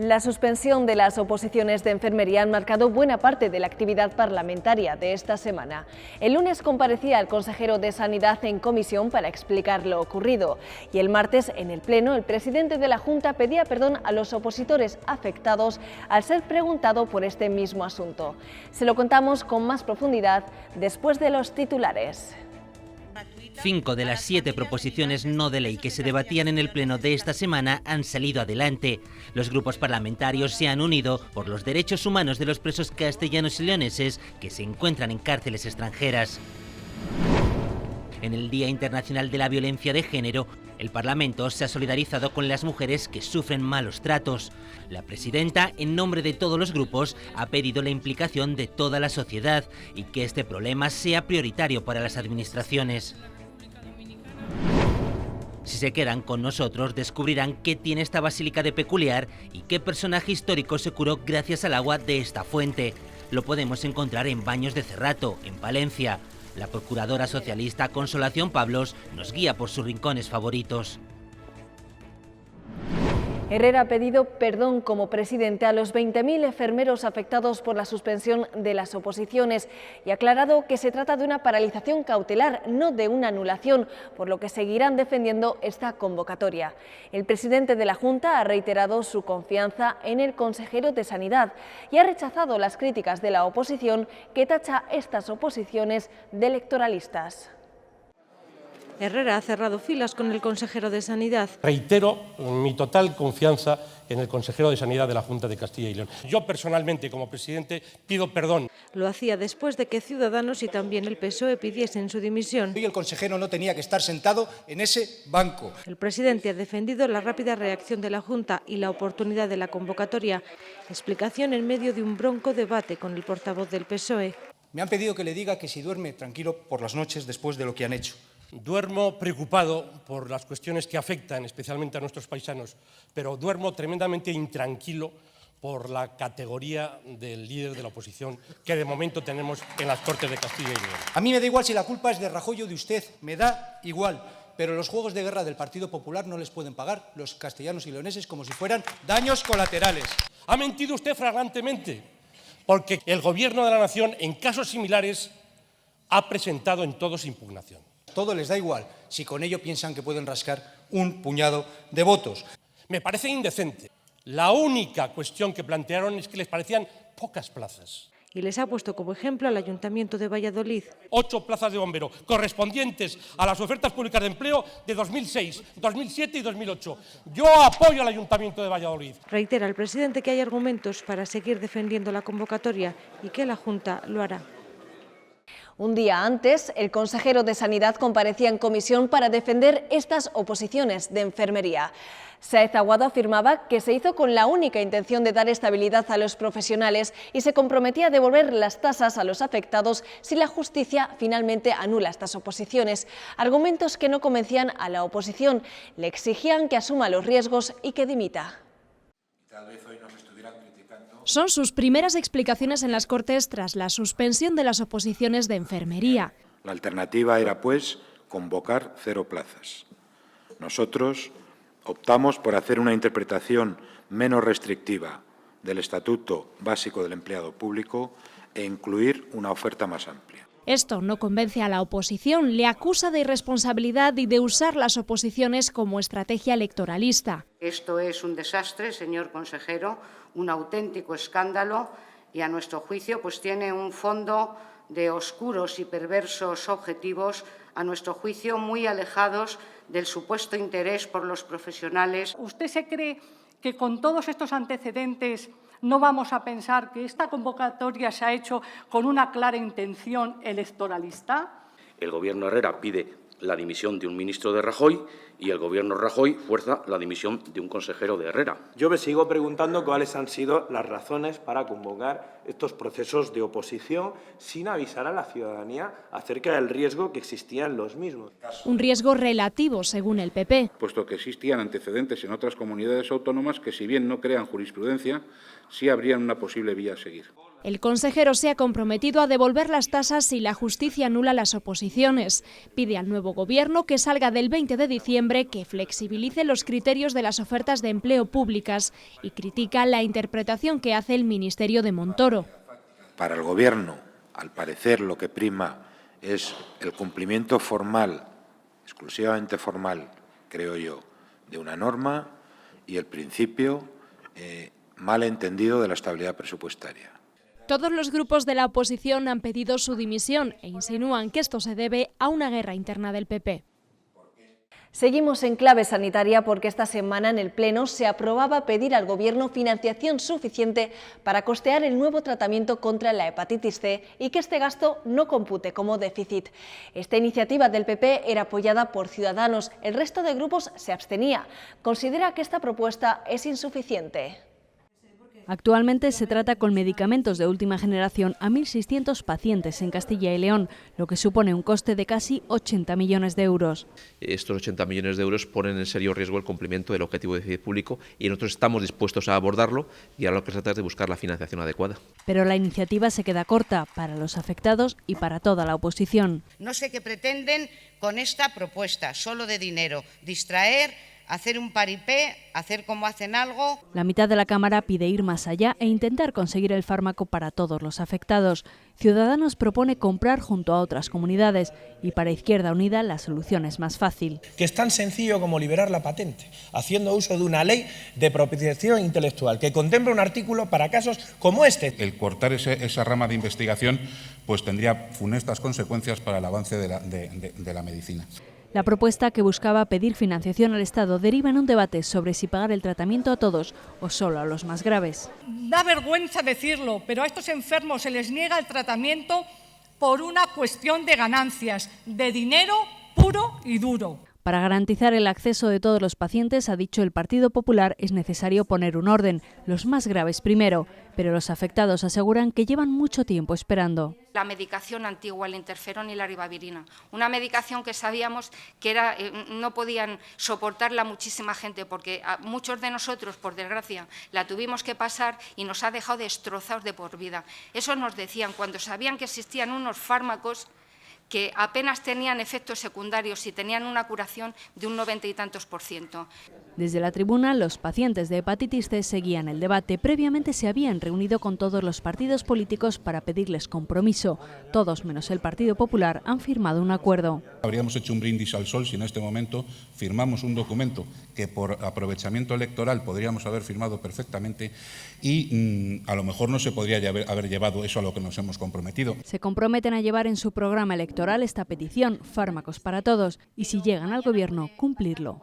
La suspensión de las oposiciones de enfermería han marcado buena parte de la actividad parlamentaria de esta semana. El lunes comparecía el consejero de Sanidad en comisión para explicar lo ocurrido y el martes en el Pleno el presidente de la Junta pedía perdón a los opositores afectados al ser preguntado por este mismo asunto. Se lo contamos con más profundidad después de los titulares. 5 de las 7 proposiciones no de ley que se debatían en el Pleno de esta semana han salido adelante. Los grupos parlamentarios se han unido por los derechos humanos de los presos castellanos y leoneses que se encuentran en cárceles extranjeras. En el Día Internacional de la Violencia de Género, el Parlamento se ha solidarizado con las mujeres que sufren malos tratos. La presidenta, en nombre de todos los grupos, ha pedido la implicación de toda la sociedad y que este problema sea prioritario para las administraciones. Si se quedan con nosotros, descubrirán qué tiene esta basílica de peculiar y qué personaje histórico se curó gracias al agua de esta fuente. Lo podemos encontrar en Baños de Cerrato, en Palencia. La procuradora socialista Consolación Pablos nos guía por sus rincones favoritos. Herrera ha pedido perdón como presidente a los 20.000 enfermeros afectados por la suspensión de las oposiciones y ha aclarado que se trata de una paralización cautelar, no de una anulación, por lo que seguirán defendiendo esta convocatoria. El presidente de la Junta ha reiterado su confianza en el consejero de Sanidad y ha rechazado las críticas de la oposición que tacha estas oposiciones de electoralistas. Herrera ha cerrado filas con el consejero de Sanidad. Reitero mi total confianza en el consejero de Sanidad de la Junta de Castilla y León. Yo personalmente, como presidente, pido perdón. Lo hacía después de que Ciudadanos y también el PSOE pidiesen su dimisión. Y el consejero no tenía que estar sentado en ese banco. El presidente ha defendido la rápida reacción de la Junta y la oportunidad de la convocatoria. Explicación en medio de un bronco debate con el portavoz del PSOE. Me han pedido que le diga que si duerme tranquilo por las noches después de lo que han hecho. Duermo preocupado por las cuestiones que afectan especialmente a nuestros paisanos, pero duermo tremendamente intranquilo por la categoría del líder de la oposición que de momento tenemos en las Cortes de Castilla y León. A mí me da igual si la culpa es de Rajoy o de usted, me da igual, pero los juegos de guerra del Partido Popular no les pueden pagar los castellanos y leoneses como si fueran daños colaterales. Ha mentido usted flagrantemente, porque el Gobierno de la Nación en casos similares ha presentado en todos impugnación. Todo les da igual si con ello piensan que pueden rascar un puñado de votos. Me parece indecente. La única cuestión que plantearon es que les parecían pocas plazas. Y les ha puesto como ejemplo al Ayuntamiento de Valladolid. 8 plazas de bombero correspondientes a las ofertas públicas de empleo de 2006, 2007 y 2008. Yo apoyo al Ayuntamiento de Valladolid. Reitera el presidente que hay argumentos para seguir defendiendo la convocatoria y que la Junta lo hará. Un día antes, el consejero de Sanidad comparecía en comisión para defender estas oposiciones de enfermería. Sáez Aguado afirmaba que se hizo con la única intención de dar estabilidad a los profesionales y se comprometía a devolver las tasas a los afectados si la justicia finalmente anula estas oposiciones. Argumentos que no convencían a la oposición, le exigían que asuma los riesgos y que dimita. Son sus primeras explicaciones en las Cortes tras la suspensión de las oposiciones de enfermería. La alternativa era, pues, convocar 0 plazas. Nosotros optamos por hacer una interpretación menos restrictiva del Estatuto Básico del Empleado Público e incluir una oferta más amplia. Esto no convence a la oposición, le acusa de irresponsabilidad y de usar las oposiciones como estrategia electoralista. Esto es un desastre, señor consejero, un auténtico escándalo y, a nuestro juicio, pues tiene un fondo de oscuros y perversos objetivos, a nuestro juicio muy alejados del supuesto interés por los profesionales. ¿Usted se cree que con todos estos antecedentes no vamos a pensar que esta convocatoria se ha hecho con una clara intención electoralista? El Gobierno Herrera pide la dimisión de un ministro de Rajoy y el Gobierno Rajoy fuerza la dimisión de un consejero de Herrera. Yo me sigo preguntando cuáles han sido las razones para convocar estos procesos de oposición sin avisar a la ciudadanía acerca del riesgo que existía en los mismos. Un riesgo relativo, según el PP. Puesto que existían antecedentes en otras comunidades autónomas que, si bien no crean jurisprudencia, sí habrían una posible vía a seguir. El consejero se ha comprometido a devolver las tasas si la justicia anula las oposiciones. Pide al nuevo gobierno que salga del 20 de diciembre, que flexibilice los criterios de las ofertas de empleo públicas y critica la interpretación que hace el Ministerio de Montoro. Para el Gobierno, al parecer, lo que prima es el cumplimiento formal, exclusivamente formal, creo yo, de una norma y el principio mal entendido de la estabilidad presupuestaria. Todos los grupos de la oposición han pedido su dimisión e insinúan que esto se debe a una guerra interna del PP. Seguimos en clave sanitaria porque esta semana en el Pleno se aprobaba pedir al Gobierno financiación suficiente para costear el nuevo tratamiento contra la hepatitis C y que este gasto no compute como déficit. Esta iniciativa del PP era apoyada por Ciudadanos, el resto de grupos se abstenía. Considera que esta propuesta es insuficiente. Actualmente se trata con medicamentos de última generación a 1.600 pacientes en Castilla y León, lo que supone un coste de casi 80 millones de euros. Estos 80 millones de euros ponen en serio riesgo el cumplimiento del objetivo de déficit público y nosotros estamos dispuestos a abordarlo y ahora lo que se trata es de buscar la financiación adecuada. Pero la iniciativa se queda corta para los afectados y para toda la oposición. No sé qué pretenden con esta propuesta, solo de dinero, distraer, hacer un paripé, hacer como hacen algo. La mitad de la Cámara pide ir más allá e intentar conseguir el fármaco para todos los afectados. Ciudadanos propone comprar junto a otras comunidades y para Izquierda Unida la solución es más fácil. Que es tan sencillo como liberar la patente, haciendo uso de una ley de propiedad intelectual que contempla un artículo para casos como este. El cortar esa rama de investigación pues tendría funestas consecuencias para el avance de la medicina. La propuesta, que buscaba pedir financiación al Estado, deriva en un debate sobre si pagar el tratamiento a todos o solo a los más graves. Da vergüenza decirlo, pero a estos enfermos se les niega el tratamiento por una cuestión de ganancias, de dinero puro y duro. Para garantizar el acceso de todos los pacientes, ha dicho el Partido Popular, es necesario poner un orden, los más graves primero, pero los afectados aseguran que llevan mucho tiempo esperando. La medicación antigua, el interferón y la ribavirina, una medicación que sabíamos que no podían soportarla muchísima gente, porque a muchos de nosotros, por desgracia, la tuvimos que pasar y nos ha dejado destrozados de por vida. Eso nos decían cuando sabían que existían unos fármacos que apenas tenían efectos secundarios y tenían una curación de un 90 y tantos %. Desde la tribuna, los pacientes de hepatitis C seguían el debate. Previamente se habían reunido con todos los partidos políticos para pedirles compromiso. Todos, menos el Partido Popular, han firmado un acuerdo. Habríamos hecho un brindis al sol si en este momento firmamos un documento que por aprovechamiento electoral podríamos haber firmado perfectamente y a lo mejor no se podría haber llevado eso a lo que nos hemos comprometido. Se comprometen a llevar en su programa electoral esta petición, fármacos para todos, y si llegan al Gobierno, cumplirlo.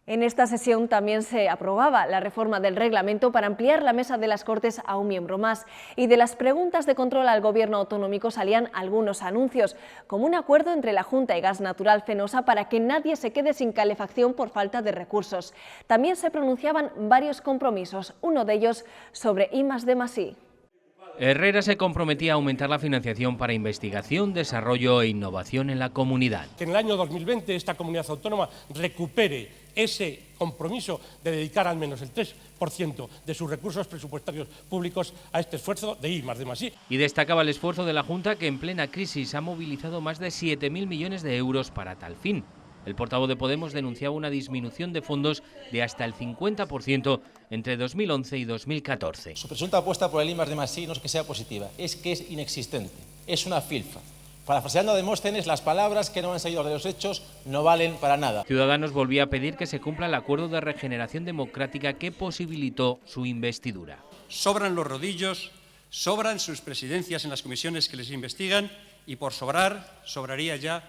En esta sesión también se aprobaba la reforma del reglamento para ampliar la mesa de las Cortes a un miembro más. Y de las preguntas de control al Gobierno autonómico salían algunos anuncios, como un acuerdo entre la Junta y Gas Natural Fenosa para que nadie se quede sin calefacción por falta de recursos. También se pronunciaban varios compromisos, uno de ellos sobre I+D+I. Herrera se comprometía a aumentar la financiación para investigación, desarrollo e innovación en la comunidad. Que en el año 2020 esta comunidad autónoma recupere ese compromiso de dedicar al menos el 3% de sus recursos presupuestarios públicos a este esfuerzo de I+D+I. Y destacaba el esfuerzo de la Junta, que en plena crisis ha movilizado más de 7.000 millones de euros para tal fin. El portavoz de Podemos denunciaba una disminución de fondos de hasta el 50% entre 2011 y 2014. Su presunta apuesta por el I+D+I no es que sea positiva, es que es inexistente, es una filfa. Parafraseando a Demóstenes, las palabras que no han salido de los hechos no valen para nada. Ciudadanos volvía a pedir que se cumpla el acuerdo de regeneración democrática que posibilitó su investidura. Sobran los rodillos, sobran sus presidencias en las comisiones que les investigan y por sobrar, sobraría ya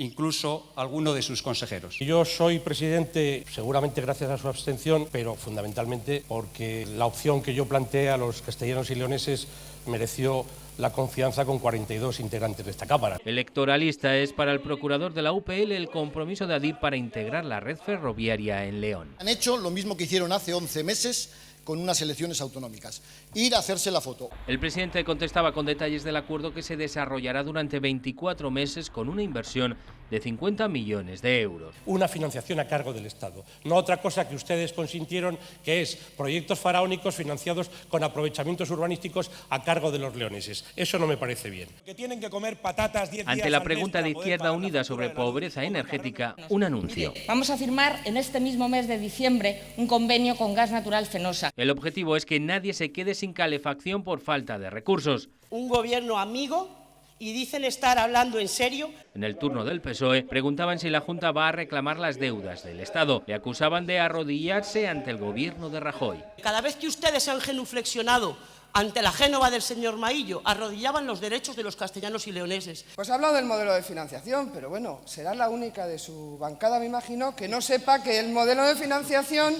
incluso alguno de sus consejeros. Yo soy presidente, seguramente gracias a su abstención, pero fundamentalmente porque la opción que yo planteé a los castellanos y leoneses mereció la confianza con 42 integrantes de esta Cámara. Electoralista es para el procurador de la UPL el compromiso de Adif para integrar la red ferroviaria en León. Han hecho lo mismo que hicieron hace 11 meses con unas elecciones autonómicas, ir a hacerse la foto. El presidente contestaba con detalles del acuerdo que se desarrollará durante 24 meses con una inversión de 50 millones de euros. Una financiación a cargo del Estado, no otra cosa que ustedes consintieron, que es proyectos faraónicos financiados con aprovechamientos urbanísticos a cargo de los leoneses. Eso no me parece bien. Que tienen que comer patatas 10 días Ante la al mes pregunta para de poder Izquierda pagar la Unida factura sobre de la luz. pobreza energética, un anuncio. Vamos a firmar en este mismo mes de diciembre un convenio con Gas Natural Fenosa. El objetivo es que nadie se quede sin calefacción por falta de recursos. Un gobierno amigo y dicen estar hablando en serio. En el turno del PSOE preguntaban si la Junta va a reclamar las deudas del Estado. Le acusaban de arrodillarse ante el gobierno de Rajoy. Cada vez que ustedes se han genuflexionado ante la Génova del señor Maillo, arrodillaban los derechos de los castellanos y leoneses. Pues ha hablado del modelo de financiación, pero bueno, será la única de su bancada, me imagino, que no sepa que el modelo de financiación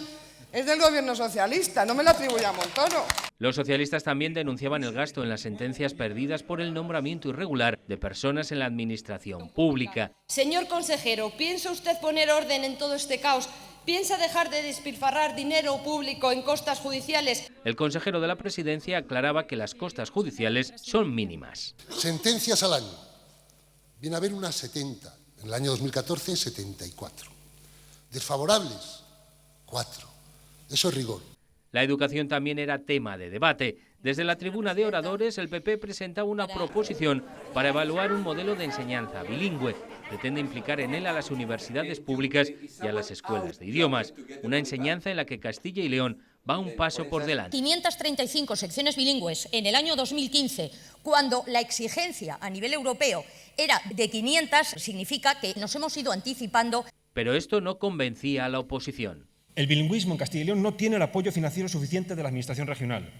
es del gobierno socialista, no me lo atribuya a Montoro. Los socialistas también denunciaban el gasto en las sentencias perdidas por el nombramiento irregular de personas en la administración pública. Señor consejero, ¿piensa usted poner orden en todo este caos? ¿Piensa dejar de despilfarrar dinero público en costas judiciales? El consejero de la Presidencia aclaraba que las costas judiciales son mínimas. Sentencias al año. Viene a haber unas 70. En el año 2014, 74. Desfavorables, 4. Eso es rigor. La educación también era tema de debate. Desde la tribuna de oradores, el PP presentaba una proposición para evaluar un modelo de enseñanza bilingüe. Pretende implicar en él a las universidades públicas y a las escuelas de idiomas. Una enseñanza en la que Castilla y León va un paso por delante. 535 secciones bilingües en el año 2015, cuando la exigencia a nivel europeo era de 500, significa que nos hemos ido anticipando. Pero esto no convencía a la oposición. El bilingüismo en Castilla y León no tiene el apoyo financiero suficiente de la Administración regional.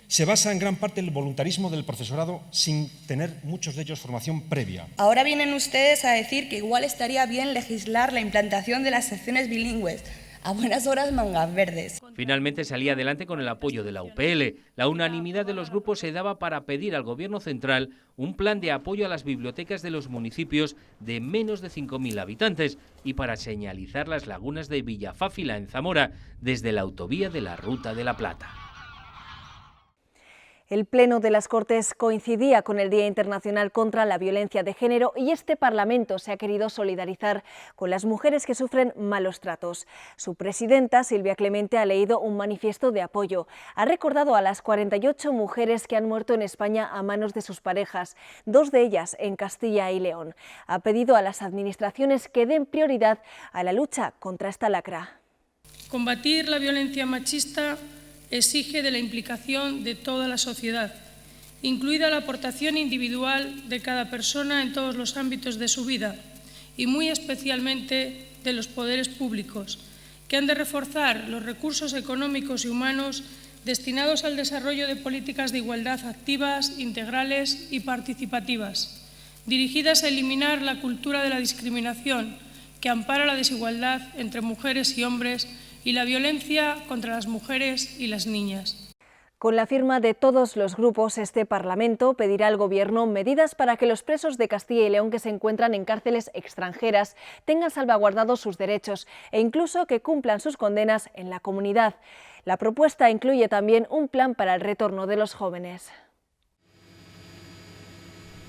Se basa en gran parte en el voluntarismo del profesorado sin tener muchos de ellos formación previa. Ahora vienen ustedes a decir que igual estaría bien legislar la implantación de las secciones bilingües. A buenas horas, mangas verdes. Finalmente salía adelante con el apoyo de la UPL. La unanimidad de los grupos se daba para pedir al Gobierno central un plan de apoyo a las bibliotecas de los municipios de menos de 5.000 habitantes y para señalizar las lagunas de Villafáfila en Zamora desde la autovía de la Ruta de la Plata. El Pleno de las Cortes coincidía con el Día Internacional contra la Violencia de Género y este Parlamento se ha querido solidarizar con las mujeres que sufren malos tratos. Su presidenta, Silvia Clemente, ha leído un manifiesto de apoyo. Ha recordado a las 48 mujeres que han muerto en España a manos de sus parejas, 2 de ellas en Castilla y León. Ha pedido a las administraciones que den prioridad a la lucha contra esta lacra. Combatir la violencia machista exige de la implicación de toda la sociedad, incluida la aportación individual de cada persona en todos los ámbitos de su vida y muy especialmente de los poderes públicos, que han de reforzar los recursos económicos y humanos destinados al desarrollo de políticas de igualdad activas, integrales y participativas, dirigidas a eliminar la cultura de la discriminación que ampara la desigualdad entre mujeres y hombres y la violencia contra las mujeres y las niñas. Con la firma de todos los grupos, este Parlamento pedirá al Gobierno medidas para que los presos de Castilla y León que se encuentran en cárceles extranjeras tengan salvaguardados sus derechos e incluso que cumplan sus condenas en la comunidad. La propuesta incluye también un plan para el retorno de los jóvenes.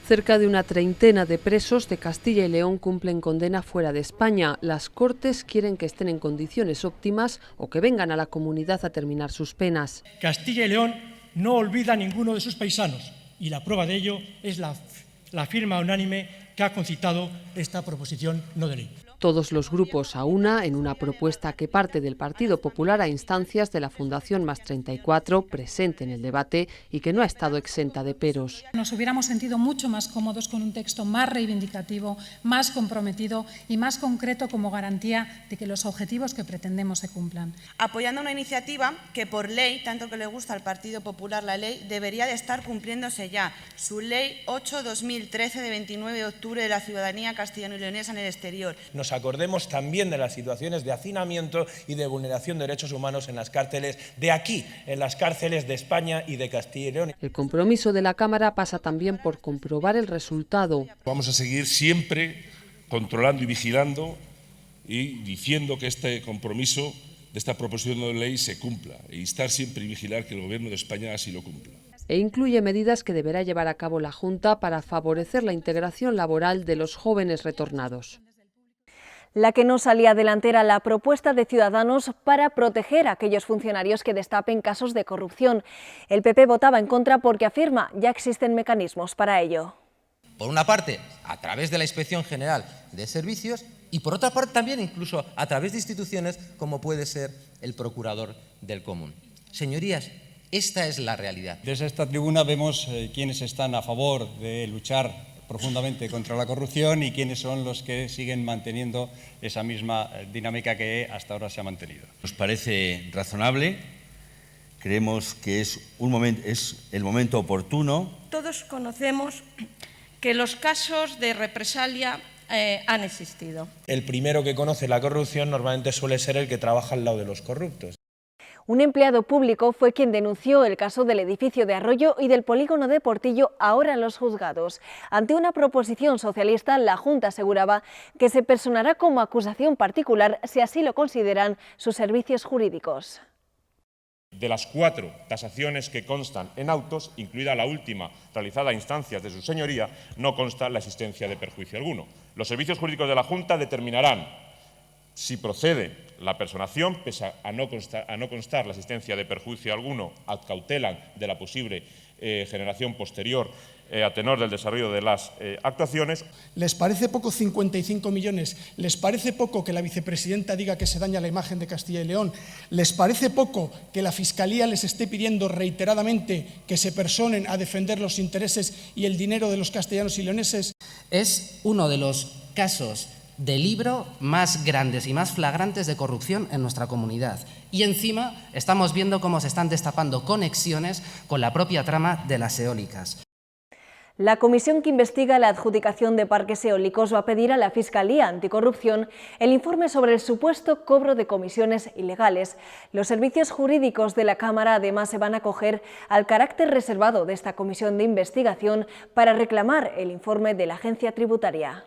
Cerca de una treintena de presos de Castilla y León cumplen condena fuera de España. Las Cortes quieren que estén en condiciones óptimas o que vengan a la comunidad a terminar sus penas. Castilla y León no olvida a ninguno de sus paisanos y la prueba de ello es la firma unánime que ha concitado esta proposición no de ley. Todos los grupos a una en una propuesta que parte del Partido Popular a instancias de la Fundación Más 34, presente en el debate y que no ha estado exenta de peros. Nos hubiéramos sentido mucho más cómodos con un texto más reivindicativo, más comprometido y más concreto como garantía de que los objetivos que pretendemos se cumplan. Apoyando una iniciativa que por ley, tanto que le gusta al Partido Popular la ley, debería de estar cumpliéndose ya. Su Ley 8/2013 de 29 de octubre de la ciudadanía castellano-leonesa en el exterior. Nos acordemos también de las situaciones de hacinamiento y de vulneración de derechos humanos en las cárceles de aquí, en las cárceles de España y de Castilla y León. El compromiso de la Cámara pasa también por comprobar el resultado. Vamos a seguir siempre controlando y vigilando y diciendo que este compromiso de esta proposición de ley se cumpla e instar siempre y vigilar que el Gobierno de España así lo cumpla. e incluye medidas que deberá llevar a cabo la Junta para favorecer la integración laboral de los jóvenes retornados. La que no salía delantera la propuesta de Ciudadanos para proteger a aquellos funcionarios que destapen casos de corrupción. El PP votaba en contra porque afirma ya existen mecanismos para ello. Por una parte, a través de la Inspección General de Servicios y por otra parte también incluso a través de instituciones como puede ser el Procurador del Común. Señorías, esta es la realidad. Desde esta tribuna vemos quiénes están a favor de luchar profundamente contra la corrupción y quiénes son los que siguen manteniendo esa misma dinámica que hasta ahora se ha mantenido. Nos parece razonable, creemos que es el momento oportuno. Todos conocemos que los casos de represalia han existido. El primero que conoce la corrupción normalmente suele ser el que trabaja al lado de los corruptos. Un empleado público fue quien denunció el caso del edificio de Arroyo y del polígono de Portillo, ahora en los juzgados. Ante una proposición socialista, la Junta aseguraba que se personará como acusación particular si así lo consideran sus servicios jurídicos. De las 4 tasaciones que constan en autos, incluida la última realizada a instancias de su señoría, no consta la existencia de perjuicio alguno. Los servicios jurídicos de la Junta determinarán si procede la personación, pese a no constar la existencia de perjuicio alguno, ad cautelam de la posible generación posterior a tenor del desarrollo de las actuaciones. ¿Les parece poco 55 millones? ¿Les parece poco que la vicepresidenta diga que se daña la imagen de Castilla y León? ¿Les parece poco que la Fiscalía les esté pidiendo reiteradamente que se personen a defender los intereses y el dinero de los castellanos y leoneses? Es uno de los casos de libro más grandes y más flagrantes de corrupción en nuestra comunidad. Y encima estamos viendo cómo se están destapando conexiones con la propia trama de las eólicas. La comisión que investiga la adjudicación de parques eólicos va a pedir a la Fiscalía Anticorrupción el informe sobre el supuesto cobro de comisiones ilegales. Los servicios jurídicos de la Cámara además se van a acoger al carácter reservado de esta comisión de investigación para reclamar el informe de la Agencia Tributaria.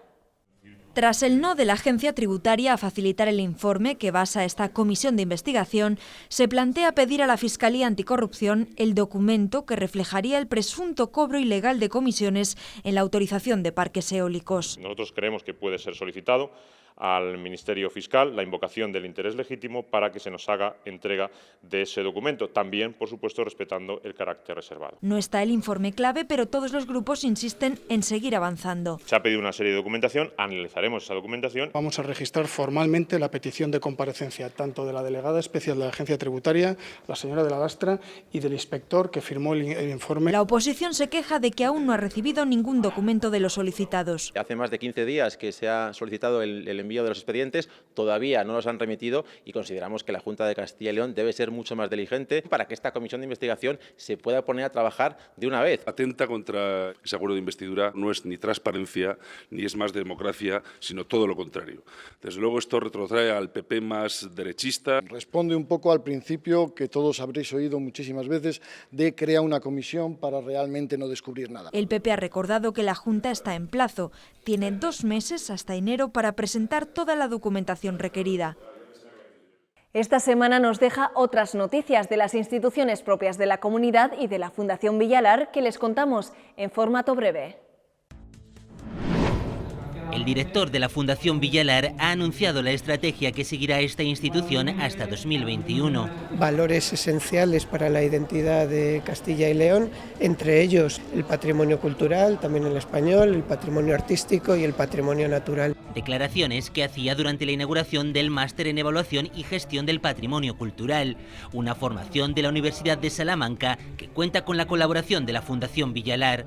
Tras el no de la Agencia Tributaria a facilitar el informe que basa esta comisión de investigación, se plantea pedir a la Fiscalía Anticorrupción el documento que reflejaría el presunto cobro ilegal de comisiones en la autorización de parques eólicos. Nosotros creemos que puede ser solicitado al Ministerio Fiscal la invocación del interés legítimo para que se nos haga entrega de ese documento, también, por supuesto, respetando el carácter reservado. No está el informe clave, pero todos los grupos insisten en seguir avanzando. Se ha pedido una serie de documentación, analizaremos esa documentación. Vamos a registrar formalmente la petición de comparecencia tanto de la delegada especial de la Agencia Tributaria, la señora de la Lastra, y del inspector que firmó el informe. La oposición se queja de que aún no ha recibido ningún documento de los solicitados. Hace más de 15 días que se ha solicitado el envío de los expedientes, todavía no los han remitido y consideramos que la Junta de Castilla y León debe ser mucho más diligente para que esta comisión de investigación se pueda poner a trabajar de una vez. Atenta contra ese acuerdo de investidura, no es ni transparencia ni es más democracia, sino todo lo contrario. Desde luego esto retrotrae al PP más derechista. Responde un poco al principio que todos habréis oído muchísimas veces de crear una comisión para realmente no descubrir nada. El PP ha recordado que la Junta está en plazo. Tiene 2 meses hasta enero para presentar toda la documentación requerida. Esta semana nos deja otras noticias de las instituciones propias de la comunidad y de la Fundación Villalar que les contamos en formato breve. El director de la Fundación Villalar ha anunciado la estrategia que seguirá esta institución hasta 2021. Valores esenciales para la identidad de Castilla y León, entre ellos el patrimonio cultural, también el español, el patrimonio artístico y el patrimonio natural. Declaraciones que hacía durante la inauguración del Máster en Evaluación y Gestión del Patrimonio Cultural, una formación de la Universidad de Salamanca que cuenta con la colaboración de la Fundación Villalar.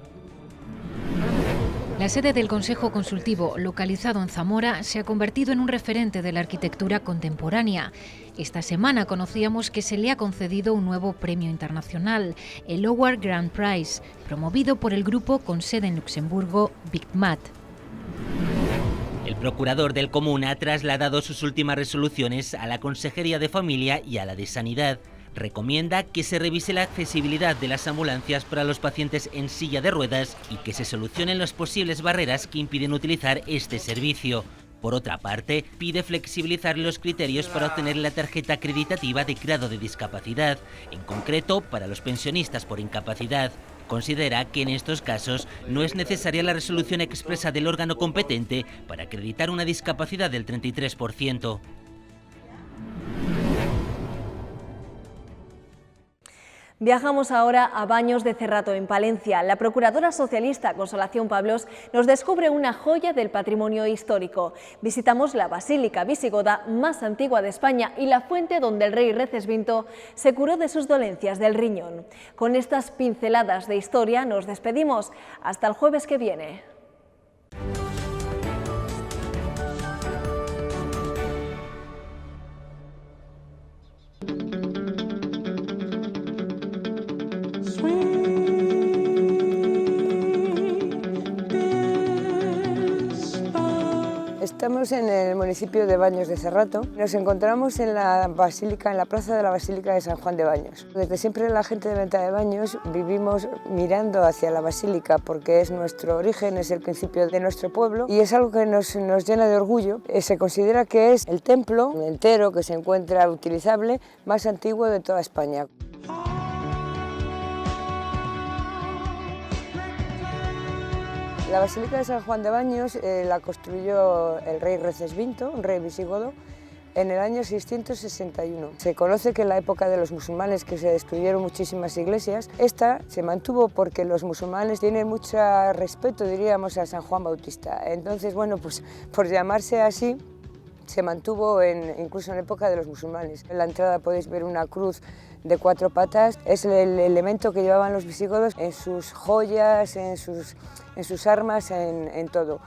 La sede del Consejo Consultivo, localizado en Zamora, se ha convertido en un referente de la arquitectura contemporánea. Esta semana conocíamos que se le ha concedido un nuevo premio internacional, el Howard Grand Prize, promovido por el grupo con sede en Luxemburgo, BICMAT. El procurador del Común ha trasladado sus últimas resoluciones a la Consejería de Familia y a la de Sanidad. Recomienda que se revise la accesibilidad de las ambulancias para los pacientes en silla de ruedas y que se solucionen las posibles barreras que impiden utilizar este servicio. Por otra parte, pide flexibilizar los criterios para obtener la tarjeta acreditativa de grado de discapacidad, en concreto para los pensionistas por incapacidad. Considera que en estos casos no es necesaria la resolución expresa del órgano competente para acreditar una discapacidad del 33%. Viajamos ahora a Baños de Cerrato, en Palencia. La procuradora socialista Consolación Pablos nos descubre una joya del patrimonio histórico. Visitamos la basílica visigoda más antigua de España y la fuente donde el rey Recesvinto se curó de sus dolencias del riñón. Con estas pinceladas de historia nos despedimos. Hasta el jueves que viene. Estamos en el municipio de Baños de Cerrato. Nos encontramos en la basílica, en la plaza de la Basílica de San Juan de Baños. Desde siempre la gente de Venta de Baños vivimos mirando hacia la basílica porque es nuestro origen, es el principio de nuestro pueblo y es algo que nos llena de orgullo. Se considera que es el templo entero que se encuentra utilizable más antiguo de toda España. La Basílica de San Juan de Baños la construyó el rey Recesvinto, un rey visigodo, en el año 661. Se conoce que en la época de los musulmanes, que se destruyeron muchísimas iglesias, esta se mantuvo porque los musulmanes tienen mucho respeto, diríamos, a San Juan Bautista. Entonces, bueno, pues por llamarse así, se mantuvo incluso en la época de los musulmanes. En la entrada podéis ver una cruz de 4 patas, es el elemento que llevaban los visigodos en sus joyas, en sus armas, en todo.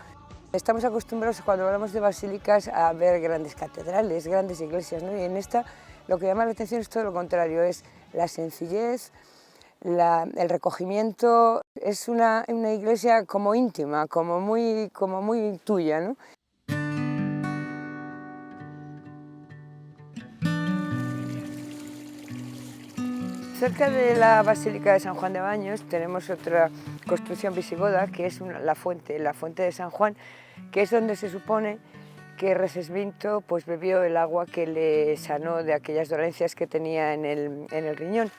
Estamos acostumbrados cuando hablamos de basílicas a ver grandes catedrales, grandes iglesias, ¿no? Y en esta lo que llama la atención es todo lo contrario, es la sencillez, el recogimiento. Es una iglesia como íntima, como muy tuya, ¿no? Cerca de la Basílica de San Juan de Baños tenemos otra construcción visigoda que es la fuente de San Juan, que es donde se supone que Recesvinto pues, bebió el agua que le sanó de aquellas dolencias que tenía en el riñón.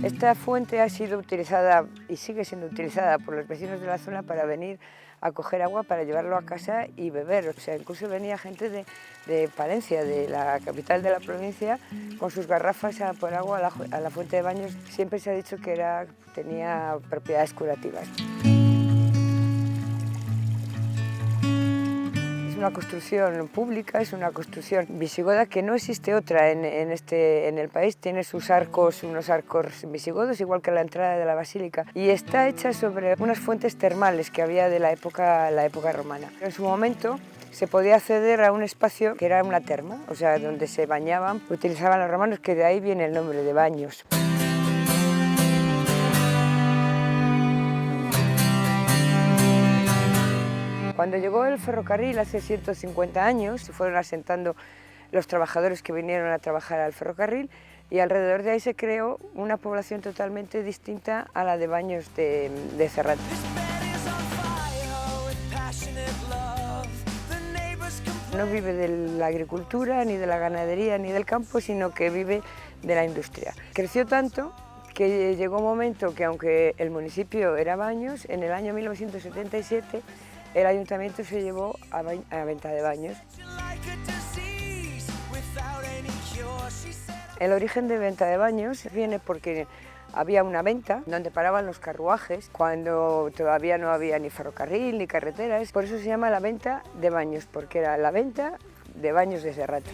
Esta fuente ha sido utilizada y sigue siendo utilizada por los vecinos de la zona para venir a coger agua para llevarlo a casa y beber. O sea, incluso venía gente de Palencia, de la capital de la provincia, con sus garrafas por agua a la fuente de Baños. Siempre se ha dicho que tenía propiedades curativas. Es una construcción pública, es una construcción visigoda que no existe otra en el país. Tiene sus arcos, unos arcos visigodos, igual que la entrada de la basílica, y está hecha sobre unas fuentes termales que había de la época romana. En su momento se podía acceder a un espacio que era una terma, o sea, donde se bañaban, utilizaban los romanos, que de ahí viene el nombre de Baños. Cuando llegó el ferrocarril hace 150 años, se fueron asentando los trabajadores que vinieron a trabajar al ferrocarril y alrededor de ahí se creó una población totalmente distinta a la de Baños de Cerrato. No vive de la agricultura, ni de la ganadería, ni del campo, sino que vive de la industria. Creció tanto que llegó un momento que, aunque el municipio era Baños, en el año 1977 el ayuntamiento se llevó a Venta de Baños. El origen de Venta de Baños viene porque había una venta donde paraban los carruajes cuando todavía no había ni ferrocarril ni carreteras. Por eso se llama la Venta de Baños, porque era la venta de Baños de Cerrato.